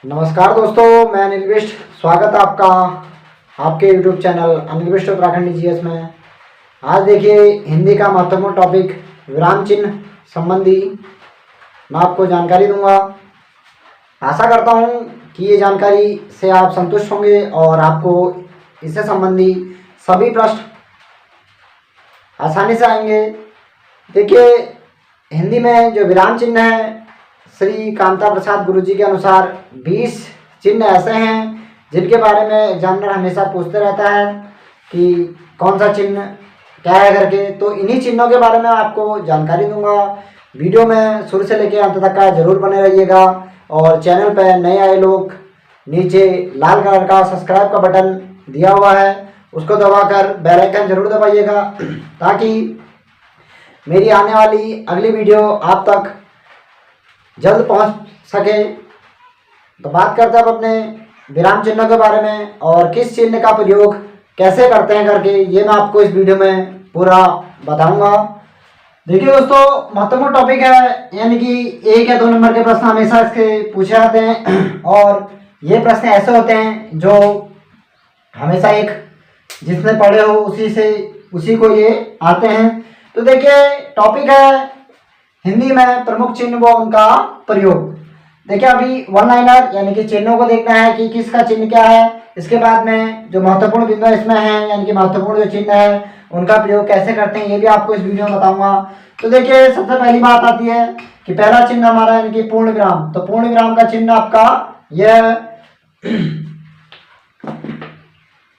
नमस्कार दोस्तों, मैं अनिल बिष्ट। स्वागत है आपका आपके YouTube channel Anil Bisht Uttarakhandi GS में। आज देखिए हिंदी का महत्वपूर्ण टॉपिक विराम चिन्ह संबंधी मैं आपको जानकारी दूंगा। आशा करता हूं कि ये जानकारी से आप संतुष्ट होंगे और आपको इससे संबंधी सभी प्रश्न आसानी से आएंगे। देखिए हिंदी में जो विराम चिन्ह है, श्री कांता प्रसाद गुरुजी के अनुसार 20 चिन्ह ऐसे हैं जिनके बारे में एग्जामिनर हमेशा पूछते रहता है कि कौन सा चिन्ह क्या है करके। तो इन्हीं चिन्हों के बारे में आपको जानकारी दूंगा। वीडियो में शुरू से लेकर अंत तक का जरूर बने रहिएगा और चैनल पर नए आए लोग नीचे लाल कलर का सब्सक्राइब का बटन दिया हुआ है, उसको दबाकर बेल आइकन जरूर दबाइएगा ताकि मेरी आने वाली अगली वीडियो आप तक जल्द पहुंच सके। तो बात करते हैं अब अपने विराम चिन्हों के बारे में और किस चिन्ह का प्रयोग कैसे करते हैं करके, ये मैं आपको इस वीडियो में पूरा बताऊंगा। देखिए दोस्तों, महत्वपूर्ण टॉपिक है, यानी कि 1 या 2 नंबर के प्रश्न हमेशा इसके पूछे जाते हैं और ये प्रश्न ऐसे होते हैं जो हमेशा एक जिसने पढ़े हो उसी को ये आते हैं। तो देखिए टॉपिक है हिंदी में प्रमुख चिन्ह व उनका प्रयोग। देखिए अभी वन लाइनर यानी कि चिन्हों को देखना है कि किसका चिन्ह क्या है। इसके बाद में जो महत्वपूर्ण बिंदु इसमें है यानी कि महत्वपूर्ण जो चिन्ह है उनका प्रयोग कैसे करते हैं, ये भी आपको इस वीडियो में बताऊंगा। तो देखिए सबसे पहली बात आती है कि पहला चिन्ह हमारा यानी कि पूर्ण विराम। तो पूर्ण विराम का चिन्ह आपका यह।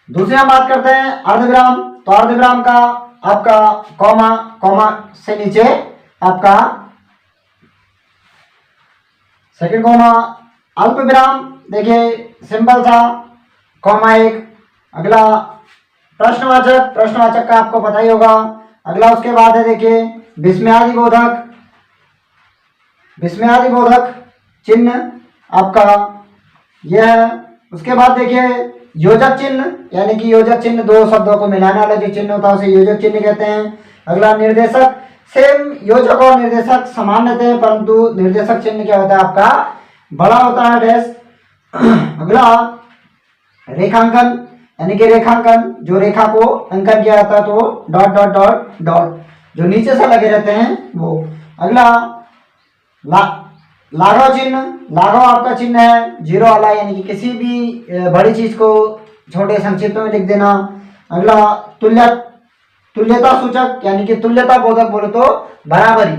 दूसरी हम बात करते हैं अर्धविराम। तो अर्धविराम का आपका कॉमा से नीचे आपका सेकंड कॉमा। अल्प विराम देखिए सिंपल सा कॉमा 1। अगला प्रश्नवाचक का आपको पता ही होगा। अगला उसके बाद है देखिए विस्मयादिबोधक चिन्ह आपका यह है। उसके बाद देखिए योजक चिन्ह, यानी कि योजक चिन्ह 2 शब्दों को मिलाने वाला जो चिन्ह होता है उसे योजक चिन्ह कहते हैं। अगला निर्देशक, सेम योजक और निर्देशक समान रहते हैं परंतु निर्देशक चिन्ह क्या होता है आपका बड़ा होता है डैश। अगला रेखांकन, यानी कि रेखांकन जो रेखा को अंकन किया जाता है तो डॉट डॉट डॉट डॉट जो नीचे से लगे रहते हैं वो। अगला लाघव चिन्ह, लाघव आपका चिन्ह है 0 वाला, यानी कि किसी भी बड़ी चीज को छोटे संक्षिप्त में लिख देना। अगला तुल्यता सूचक, यानी कि तुल्यता बोधक बोले तो बराबरी,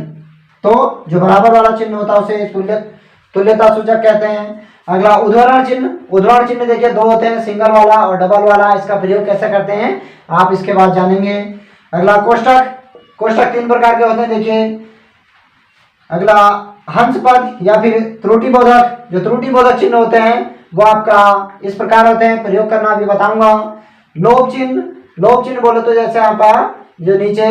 तो जो बराबर वाला चिन्ह होता है उसे तुल्यता सूचक कहते हैं। अगला उदाहरण चिन्ह देखिए 2 होते हैं, सिंगल वाला और डबल वाला। इसका प्रयोग कैसे करते हैं आप इसके बाद जानेंगे। अगला कोष्टक 3 प्रकार के होते हैं देखिए। अगला हंस पद या फिर त्रुटि बोधक, जो त्रुटि बोधक चिन्ह होते हैं वो आपका इस प्रकार होते हैं, प्रयोग करना अभी बताऊंगा। लोभ चिन्ह बोले तो जैसे आपका जो नीचे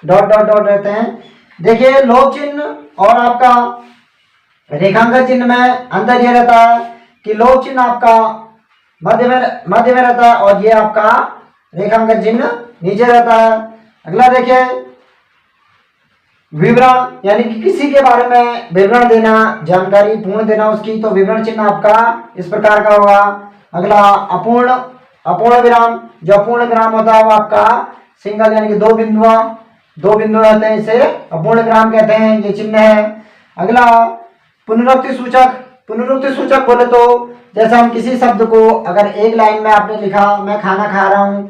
डॉट डॉट डॉट रहते हैं। देखिए लोभ चिन्ह और आपका रेखांकन चिन्ह में अंतर यह रहता है कि लोभ चिन्ह आपका मध्य में रहता है और ये आपका रेखांकन चिन्ह नीचे रहता है। अगला देखिए विवरण, यानी कि किसी के बारे में विवरण देना, जानकारी पूर्ण देना उसकी, तो विवरण चिन्ह आपका इस प्रकार का होगा। अगला अपूर्ण विराम, जो अपूर्ण विराम होता है वो आपका सिंगल, यानी कि 2 बिंदु रहते हैं, इसे अपूर्ण विराम कहते हैं, ये चिन्ह है। अगला पुनरुक्ति सूचक बोले तो जैसे हम किसी शब्द को अगर एक लाइन में आपने लिखा मैं खाना खा रहा हूं,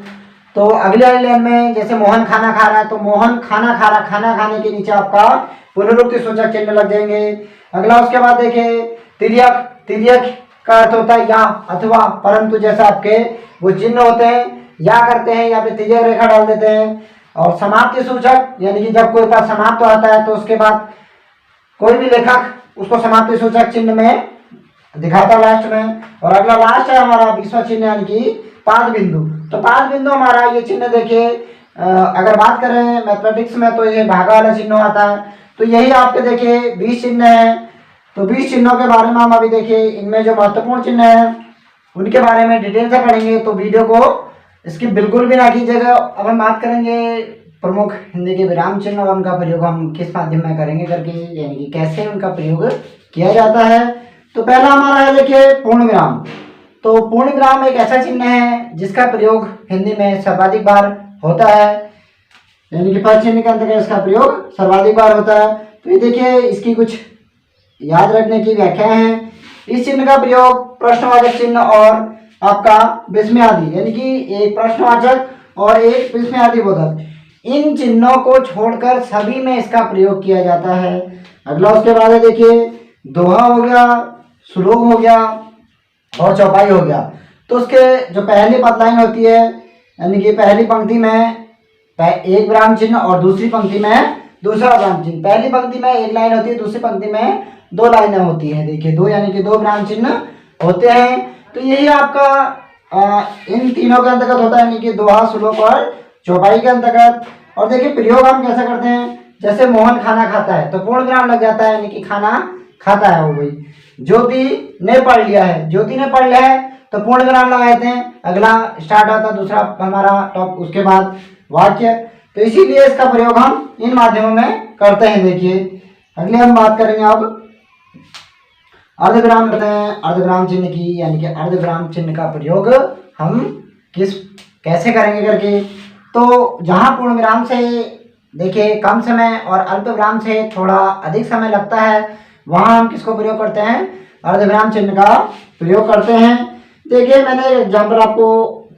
तो अगली वाली लाइन में जैसे मोहन खाना खा रहा है तो मोहन खाना खा रहा, खाना खाने के नीचे आपका पुनरुक्ति सूचक चिन्ह लग जाएंगे। अगला उसके बाद देखिए तिर्यक का अर्थ होता है या अथवा, परंतु जैसे आपके वो चिन्ह होते हैं या करते हैं या फिर तिर्यक रेखा डाल देते हैं। और समाप्ति सूचक, यानी कि जब कोई पद समाप्त होता है तो उसके बाद कोई भी लेखक उसको समाप्ति सूचक चिन्ह में दिखाता लास्ट में। और अगला लास्ट है हमारा 20वां चिन्ह, यानी कि पाद बिंदु। तो पाद बिंदु हमारा ये चिन्ह देखिए अगर बात करें मैथमेटिक्स में तो ये भागा वाला चिन्ह आता है। तो यही आपके देखिए 20 चिन्ह है। तो 20 चिन्हों के बारे में हम अभी देखिए इनमें जो महत्वपूर्ण चिन्ह है उनके बारे में डिटेल से पढ़ेंगे, तो वीडियो को इसकी बिल्कुल भी ना कीजिएगा। अब हम बात करेंगे प्रमुख हिंदी के विराम चिन्ह और उनका प्रयोग हम किस माध्यम में करेंगे करके, यानी कि कैसे उनका प्रयोग किया जाता है। तो पहला हमारा है देखिए पूर्ण विराम। तो पूर्ण विराम एक ऐसा चिन्ह है जिसका प्रयोग हिंदी में सर्वाधिक बार होता है, यानी कि पद चिन्ह के अंतर्गत इसका प्रयोग सर्वाधिक बार होता है। तो ये देखिए इसकी कुछ याद रखने की व्याख्याएं हैं। इस चिन्ह का प्रयोग प्रश्नवाचक चिन्ह और आपका विस्मयादि, यानी कि एक प्रश्नवाचक और एक विस्मयादि बोधक, इन चिन्हों को छोड़कर सभी में इसका प्रयोग किया जाता है। अगला उसके बाद है देखिए दोहा हो गया, श्लोक हो गया और चौपाई हो गया। तो उसके जो पहली पद लाइन होती है, यानी कि पहली पंक्ति में एक विराम चिन्ह और दूसरी पंक्ति में दूसरा विराम चिन्ह। पहली पंक्ति में एक लाइन होती है, दूसरी पंक्ति में दो लाइनें होती हैं। देखिए दो, यानी कि दो विराम चिन्ह होते हैं। तो यही आपका इन तीनों के अंतर्गत होता है, यानी कि दोहा, श्लोक और चौपाई के अंतर्गत। और देखिए प्रयोग हम कैसे करते हैं, जैसे मोहन खाना खाता है तो पूर्ण विराम लग जाता है, यानी कि खाना खाता है वो भाई। ज्योति ने पढ़ लिया है, ज्योति ने पढ़ लिया है तो पूर्ण विराम लगाते हैं। अगला स्टार्ट होता है दूसरा हमारा टॉप, उसके बाद वाक्य। तो इसीलिए इसका प्रयोग हम इन माध्यमों में करते हैं। देखिए अगले हम बात करेंगे अब अर्धविराम करते हैं, अर्धविराम चिन्ह की, यानी कि अर्धविराम चिन्ह का प्रयोग हम कैसे करेंगे करके। तो जहाँ पूर्ण विराम से देखिए कम समय और अल्प विराम से थोड़ा अधिक समय लगता है, वहाँ हम किसको प्रयोग करते हैं, अर्धविराम चिन्ह का प्रयोग करते हैं। देखिए मैंने एग्जाम्पल आपको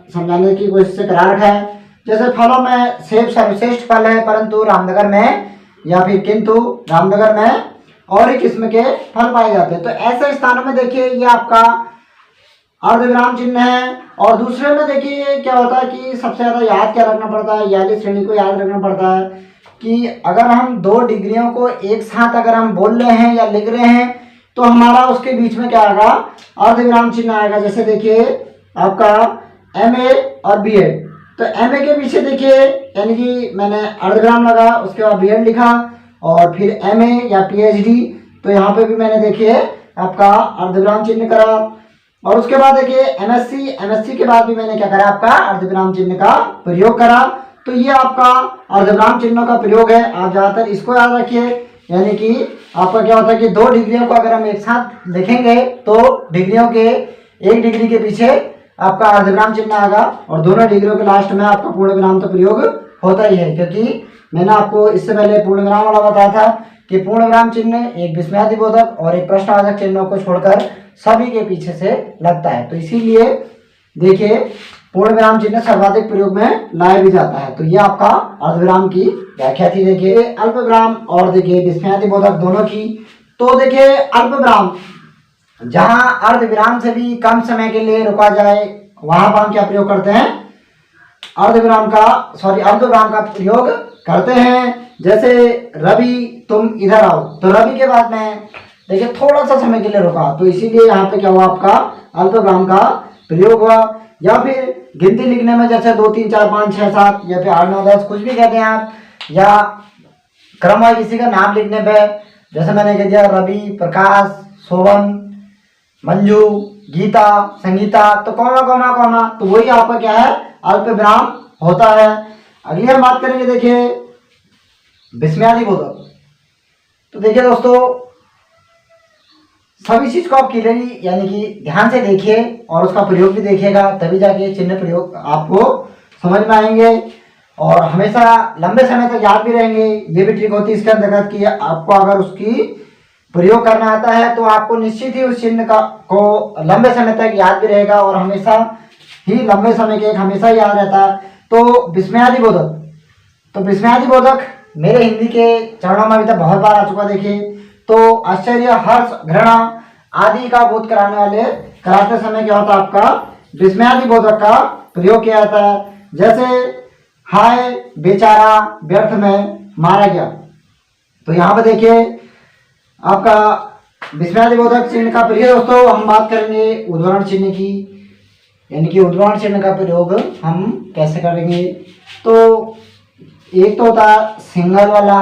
समझाने की कोशिश से करा रखा है। जैसे फलों में सेब सर्वश्रेष्ठ फल है, परंतु रामनगर में या फिर किंतु रामनगर में और ही किस्म के फल पाए जाते हैं। तो ऐसे स्थानों में देखिए ये आपका अर्धविराम चिन्ह है। और दूसरे में देखिए क्या होता है कि सबसे ज़्यादा याद क्या रखना पड़ता है, याली श्रेणी को याद रखना पड़ता है कि अगर हम दो डिग्रियों को एक साथ अगर हम बोल रहे हैं या लिख रहे हैं तो हमारा उसके बीच में क्या आएगा, अर्धविराम चिन्ह आएगा। जैसे देखिए आपका MA और BEd, तो MA के पीछे देखिए यानी कि मैंने अर्धविराम लगा, उसके बाद BEd लिखा और फिर MA या PhD, तो यहाँ पे भी मैंने देखिए आपका अर्धविराम चिन्ह करा। और उसके बाद देखिए MSc के बाद भी मैंने क्या करा, आपका अर्धविराम चिन्ह का प्रयोग करा। तो ये आपका अर्धविराम चिन्हों का प्रयोग है। आप ज़्यादातर इसको याद रखिए, यानी कि आपका क्या होता है कि दो डिग्रियों को अगर हम एक साथ लिखेंगे तो डिग्रियों के एक डिग्री के पीछे आपका अर्धविराम चिन्ह आएगा और दोनों डिग्रियों के लास्ट में आपका पूर्ण विराम तो प्रयोग होता ही है। क्योंकि मैंने आपको इससे पहले पूर्ण विराम वाला बताया था कि पूर्ण विराम चिन्ह एक विस्मयादि बोधक और एक प्रश्नवाचक चिन्हों को छोड़कर सभी के पीछे से लगता है। तो इसीलिए देखिए पूर्ण विराम चिन्ह सर्वाधिक प्रयोग में लाया भी जाता है। तो ये आपका अर्धविराम की व्याख्या थी। देखिए अल्प विराम और देखिए विस्मयादि बोधक दोनों की। तो देखिए अल्प विराम, जहां अर्धविराम से भी कम समय के लिए रुका जाए, वहां पर हम क्या प्रयोग करते हैं, अर्धविराम का प्रयोग करते हैं। जैसे रवि तुम इधर आओ, तो रवि के बाद में देखिए थोड़ा सा समय के लिए रुका, तो इसीलिए यहाँ पे क्या हुआ, आपका अल्प विराम का प्रयोग हुआ। या फिर गिनती लिखने में जैसे 2 3 4 5 6 7 या फिर 8 9 10 कुछ भी कहते हैं आप, या क्रमवार किसी का नाम लिखने पे जैसे मैंने कह दिया रवि, प्रकाश, शोभन, मंजू, गीता, संगीता, तो कौमा कौमा कौमा, तो वही आपका क्या है, अल्प विराम होता है। अगली हम बात करेंगे देखिए विस्मयादि बोधक। तो देखिए दोस्तों सभी चीज को आप क्लियरली यानी कि ध्यान से देखिए और उसका प्रयोग भी देखिएगा, तभी जाके चिन्ह प्रयोग आपको समझ में आएंगे और हमेशा लंबे समय तक याद भी रहेंगे। ये भी ट्रिक होती है इसके अंतर्गत कि आपको अगर उसकी प्रयोग करना आता है तो आपको निश्चित ही उस चिन्ह को लंबे समय तक याद भी रहेगा और हमेशा ही लंबे समय के हमेशा याद रहता है। तो विस्मयादि बोधक, तो विस्मयादि बोधक मेरे हिंदी के चरणों में अभी तक बहुत बार आ चुका। देखिए तो आश्चर्य, हर्ष, घृणा आदि का बोध कराते समय क्या होता है, आपका विस्मयादि बोधक का प्रयोग किया जाता है। जैसे हाय बेचारा व्यर्थ में मारा गया, तो यहाँ पे देखिए आपका विस्मयादि बोधक चिन्ह का प्रयोग। दोस्तों हम बात करेंगे उदाहरण चिन्ह की, यानी कि उदाहरण चिन्ह का प्रयोग हम कैसे करेंगे। तो एक तो होता है सिंगल वाला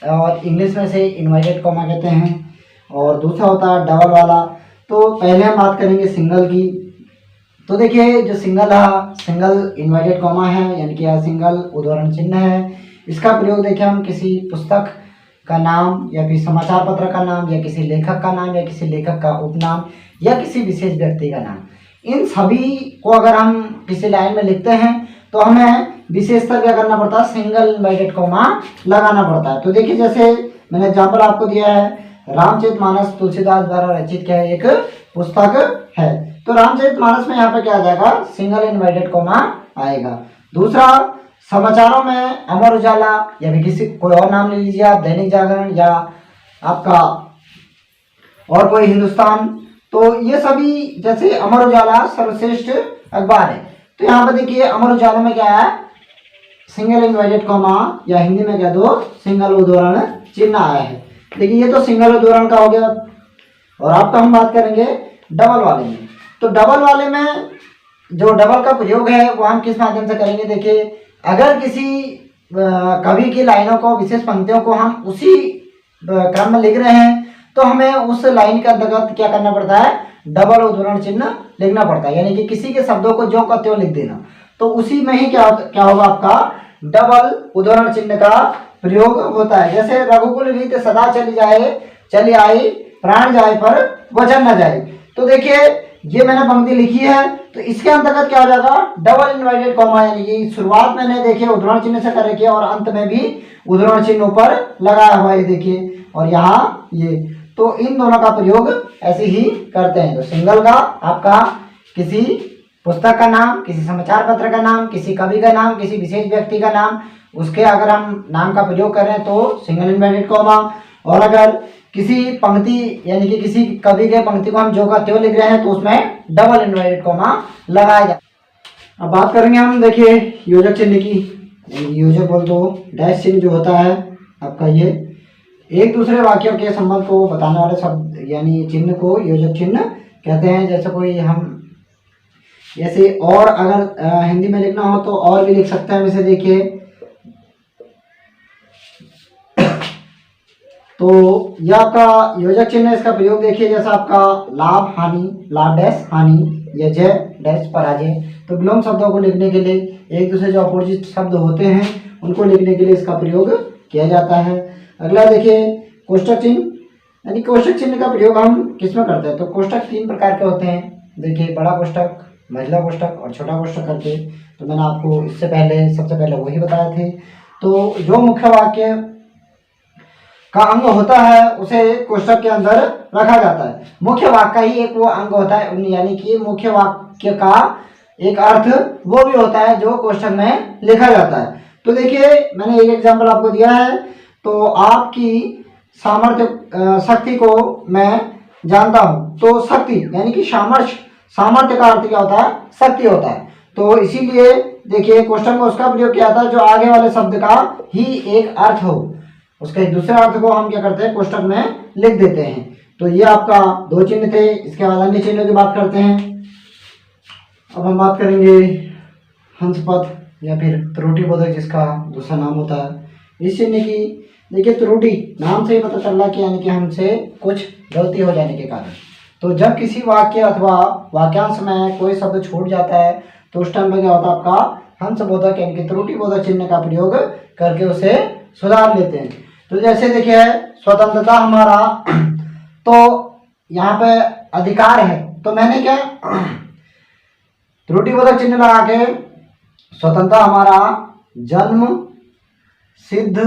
और इंग्लिश में से इन्वर्टेड कॉमा कहते हैं, और दूसरा होता है डबल वाला। तो पहले हम बात करेंगे सिंगल की। तो देखिए जो सिंगल है, सिंगल इन्वर्टेड कॉमा है, यानी कि सिंगल उदाहरण चिन्ह है। इसका प्रयोग देखिए हम किसी पुस्तक का नाम या फिर समाचार पत्र का नाम या किसी लेखक का नाम या किसी लेखक का उपनाम या किसी विशेष व्यक्ति का नाम, इन सभी को अगर हम किसी लाइन में लिखते हैं तो हमें विशेषतर क्या करना पड़ता है, सिंगल इन्वर्टेड कॉमा लगाना पड़ता है। तो देखिए जैसे मैंने एग्जाम्पल आपको दिया है, रामचरितमानस तुलसीदास द्वारा रचित क्या है, एक पुस्तक है। तो रामचरितमानस में यहाँ पे क्या आ जाएगा, सिंगल इन्वर्टेड कॉमा आएगा। दूसरा, समाचारों में अमर उजाला या भी किसी कोई और नाम ले लीजिए आप, दैनिक जागरण या आपका और कोई हिंदुस्तान, तो ये सभी जैसे अमर उजाला सर्वश्रेष्ठ अखबार है। तो यहाँ पर देखिए अमर उजाला में क्या है, सिंगल इन्वर्टेड कॉमा या हिंदी में कह दो सिंगल उद्धरण चिन्ह आया है। देखिए ये तो सिंगल उद्धरण का हो गया। और आपका हम बात करेंगे डबल वाले में। तो डबल वाले में जो डबल का प्रयोग है वो हम किस माध्यम से करेंगे, देखिए अगर किसी कवि की लाइनों को, विशेष पंक्तियों को हम उसी क्रम में लिख रहे हैं तो हमें उस लाइन के अंतर्गत क्या करना पड़ता है, डबल उद्धरण चिन्ह लिखना पड़ता है। यानी कि किसी के शब्दों को जो का त्यों लिख देना, तो उसी में ही क्या होगा, आपका डबल उद्धरण चिन्ह का प्रयोग होता है। जैसे रघुकुल रीत सदा चली आई प्राण जाए पर वचन न जाए। तो देखिए ये मैंने पंक्ति लिखी है, तो इसके अंतर्गत क्या हो जाएगा, डबल इन्वर्टेड कॉमा, यानी कि शुरुआत मैंने देखिए उद्धरण चिन्ह से कर रखी है और अंत में भी उद्धरण चिन्ह ऊपर लगाया हुआ है देखिए, और यहाँ ये, तो इन दोनों का प्रयोग ऐसे ही करते हैं। तो सिंगल का आपका किसी पुस्तक का नाम, किसी समाचार पत्र का नाम, किसी कवि का नाम, किसी विशेष व्यक्ति का नाम, उसके अगर हम नाम का प्रयोग करें तो सिंगल इन्वर्टेड कॉमा, और अगर किसी पंक्ति यानी कि किसी कवि के पंक्ति को हम जो का त्यों लिख रहे हैं तो उसमें डबल इन्वर्टेड कॉमा लगाया जाए। अब बात करेंगे हम देखिए योजक चिन्ह की। योजक बोल दो डैश चिन्ह जो होता है आपका, ये एक दूसरे वाक्यों के संबंध को बताने वाले शब्द यानी चिन्ह को योजक चिन्ह कहते हैं। जैसे कोई हम जैसे और अगर हिंदी में लिखना हो तो और भी लिख सकते हैं। वैसे देखिए तो यह आपका योजक चिन्ह है, इसका प्रयोग देखिए जैसा आपका लाभ हानि, लाभ डैश हानि, या जय डैश पराजय। तो विलोम शब्दों को लिखने के लिए, एक दूसरे जो अपोजिट शब्द होते हैं उनको लिखने के लिए इसका प्रयोग किया जाता है। अगला देखिए कोष्टक चिन्ह, यानी कोष्टक चिन्ह का प्रयोग हम किस में करते हैं, तो कोष्टक 3 प्रकार के होते हैं। देखिए बड़ा कोष्टक, महिला कोष्टक और छोटा कोष्टक करके। तो मैंने आपको इससे पहले सबसे पहले वही बताए थे। तो जो मुख्य वाक्य का अंग होता है उसे कोष्टक के अंदर रखा जाता है। मुख्य वाक्य का ही एक वो अंग होता है, यानी कि मुख्य वाक्य का एक अर्थ वो भी होता है जो कोष्टक में लिखा जाता है। तो देखिए मैंने एक एग्जांपल आपको दिया है। तो आपकी सामर्थ्य शक्ति को मैं जानता हूँ, तो शक्ति यानी कि सामर्थ्य का अर्थ क्या होता है, शक्ति होता है। तो इसीलिए देखिए कोष्टक में उसका प्रयोग किया था जो आगे वाले शब्द का ही एक अर्थ हो, उसका एक दूसरे अर्थ को हम क्या करते हैं, कोष्टक में लिख देते हैं। तो ये आपका 2 चिन्ह थे। इसके बाद अन्य चिन्हों की बात करते हैं। अब हम बात करेंगे हंसपद या फिर त्रुटिबोधक, जिसका दूसरा नाम होता है। इस चिन्ह की देखिए त्रुटि नाम से ही पता चल रहा कि यानी कि हमसे कुछ गलती हो जाने के कारण। तो जब किसी वाक्य अथवा वाक्यांश में कोई शब्द छूट जाता है तो उस टाइम में क्या होता है, आपका हंसबोधक यानी कि त्रुटिबोधक चिन्ह का प्रयोग करके उसे सुधार लेते हैं। तो जैसे देखिए स्वतंत्रता हमारा, तो यहाँ पे अधिकार है, तो मैंने क्या त्रुटिबोधक चिन्ह लगा के स्वतंत्रता हमारा जन्म सिद्ध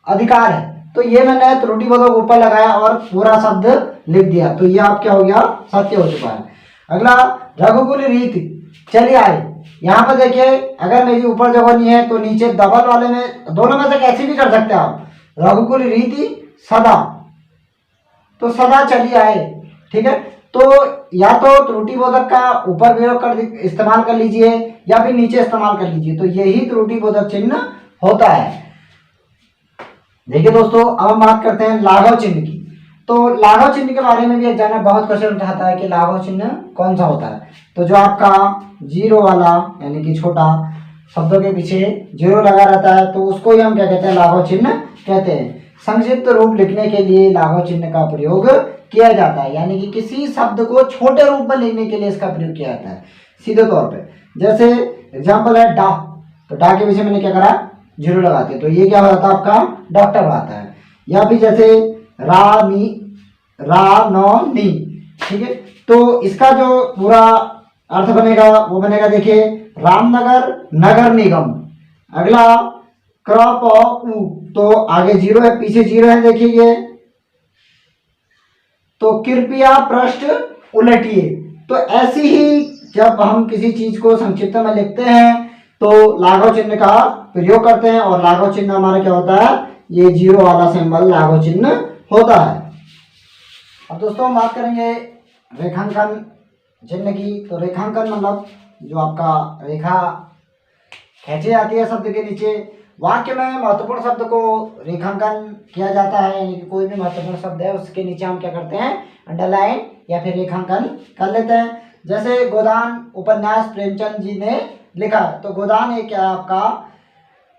अधिकार है, तो ये मैंने त्रुटिबोधक ऊपर लगाया और पूरा शब्द लिख दिया। तो ये आप क्या हो गया, सत्य हो चुका है। अगला रघुकुल रीति चली आई। यहाँ पर देखिए अगर मेरी ऊपर जगह नहीं है तो नीचे डबल वाले में, दोनों में से कैसे भी कर सकते हैं आप। रघुकुल रीति सदा, तो सदा चली आए, ठीक है। तो या तो त्रुटिबोधक का ऊपर प्रयोग कर इस्तेमाल कर लीजिए या फिर नीचे इस्तेमाल कर लीजिए, तो यही त्रुटिबोधक चिन्ह होता है। देखिए दोस्तों अब हम बात करते हैं लाघव चिन्ह की। तो लाघव चिन्ह के बारे में भी एग्जाम में बहुत क्वेश्चन उठाता है कि लाघव चिन्ह कौन सा होता है। तो जो आपका 0 वाला यानी कि छोटा शब्दों के पीछे 0 लगा रहता है तो उसको ही हम क्या कहते हैं, लाघव चिन्ह कहते हैं। संक्षिप्त रूप लिखने के लिए लाघव चिन्ह का प्रयोग किया जाता है, यानी कि किसी शब्द को छोटे रूप में लिखने के लिए इसका प्रयोग किया जाता है सीधे तौर पे। जैसे एग्जाम्पल है डा, तो डा के पीछे मैंने क्या करा, जीरो लगाते हैं तो ये क्या हो जाता है आपका डॉक्टर आता है। या फिर जैसे रानी रानौनी, ठीक है, तो इसका जो पूरा अर्थ बनेगा वो बनेगा, देखिए रामनगर नगर निगम। अगला क्रॉप उ, तो आगे जीरो है पीछे जीरो है, देखिए ये, तो कृपया पृष्ठ उलटिए। तो ऐसी ही जब हम किसी चीज को संक्षिप्त में लिखते हैं तो लाघव चिन्ह का प्रयोग करते हैं, और लाघव चिन्ह हमारा क्या होता है, ये जीरो वाला सिंबल लाघव चिन्ह होता है। अब दोस्तों हम बात करेंगे रेखांकन चिन्ह की। तो रेखांकन मतलब जो आपका रेखा खींची जाती है शब्द के नीचे, वाक्य में महत्वपूर्ण शब्द को रेखांकन किया जाता है, यानी कि कोई भी महत्वपूर्ण शब्द है उसके नीचे हम क्या करते हैं, अंडरलाइन या फिर रेखांकन कर लेते हैं। जैसे गोदान उपन्यास प्रेमचंद जी ने लिखा, तो गोदान एक क्या आपका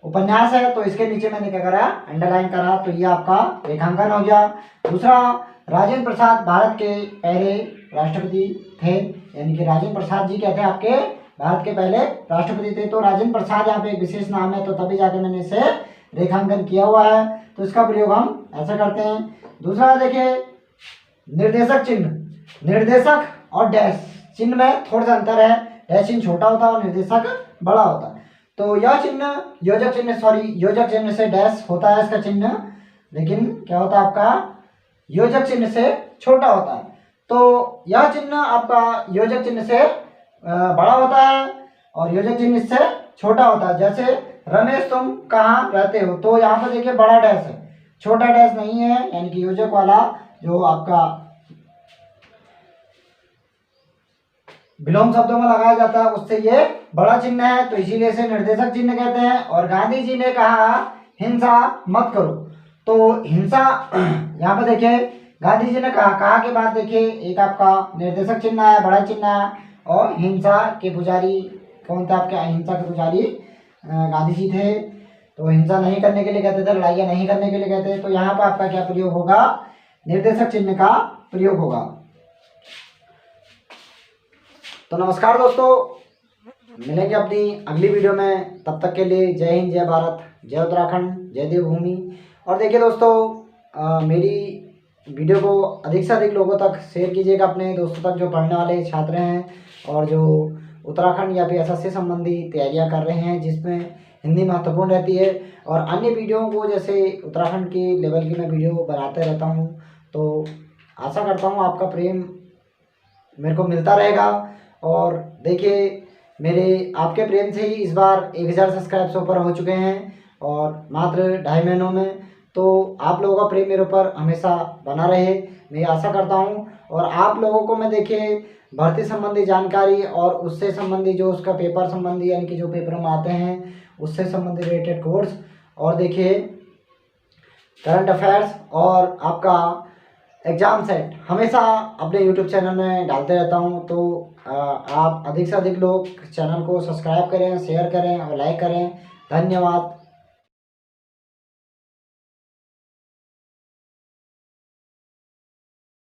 उपन्यास है, तो इसके नीचे मैंने क्या करा, अंडरलाइन करा, तो ये आपका रेखांकन हो गया। दूसरा, राजेंद्र प्रसाद भारत के पहले राष्ट्रपति थे, यानी कि राजेंद्र प्रसाद जी क्या थे, आपके भारत के पहले राष्ट्रपति थे। तो राजेंद्र प्रसाद यहाँ पे एक विशेष नाम है, तो तभी जाके मैंने इसे रेखांकन किया हुआ है, तो इसका प्रयोग हम ऐसा करते हैं। दूसरा देखिए निर्देशक चिन्ह, निर्देशक और डैश चिन्ह में थोड़ा सा अंतर है, डैश चिन्ह छोटा होता है और निर्देशक बड़ा होता है। तो यह चिन्ह योजक चिन्ह से डैश होता है इसका चिन्ह, लेकिन क्या होता है आपका योजक चिन्ह से छोटा होता है। तो यह चिन्ह आपका योजक चिन्ह से बड़ा होता है और योजक चिन्ह इससे छोटा होता है। जैसे रमेश तुम कहाँ रहते हो, तो यहाँ पर देखिए बड़ा डैश है, छोटा डैश नहीं है, यानी कि योजक वाला जो आपका विलोम शब्दों में लगाया जाता है उससे ये बड़ा चिन्ह है, तो इसीलिए इसे निर्देशक चिन्ह कहते हैं। और गांधी जी ने कहा हिंसा मत करो, तो हिंसा यहाँ पर देखिए गांधी जी ने कहा के बाद देखिए एक आपका निर्देशक चिन्ह है, बड़ा चिन्ह है, और हिंसा के पुजारी कौन थे आपके, अहिंसा के पुजारी गांधी जी थे, तो हिंसा नहीं करने के लिए कहते थे, लड़ाइयाँ नहीं करने के लिए कहते थे। तो यहाँ पर आपका क्या प्रयोग होगा, निर्देशक चिन्ह का प्रयोग होगा। तो नमस्कार दोस्तों, मिलेंगे अपनी अगली वीडियो में, तब तक के लिए जय हिंद, जय भारत, जय उत्तराखंड, जय देवभूमि। और देखिए दोस्तों मेरी वीडियो को अधिक से अधिक लोगों तक शेयर कीजिएगा, अपने दोस्तों तक जो पढ़ने वाले छात्र हैं और जो उत्तराखंड या फिर एसएससी संबंधी तैयारियां कर रहे हैं जिसमें हिंदी महत्वपूर्ण रहती है। और अन्य वीडियो को जैसे उत्तराखंड के लेवल की मैं वीडियो बनाते रहता हूं, तो आशा करता हूं आपका प्रेम मेरे को मिलता रहेगा। और देखिए मेरे आपके प्रेम से ही इस बार 1000 सब्सक्राइब्स ऊपर हो चुके हैं और मात्र 2.5 महीनों में। तो आप लोगों का प्रेम मेरे ऊपर हमेशा बना रहे, मैं आशा करता हूं। और आप लोगों को मैं देखिए भर्ती संबंधी जानकारी और उससे संबंधी जो उसका पेपर संबंधी यानी कि जो पेपर में आते हैं उससे संबंधित रिलेटेड कोर्स, और देखिए करंट अफेयर्स और आपका एग्ज़ाम सेट हमेशा अपने यूट्यूब चैनल में डालते रहता हूं। तो आप अधिक से अधिक लोग चैनल को सब्सक्राइब करें, शेयर करें और लाइक करें। धन्यवाद।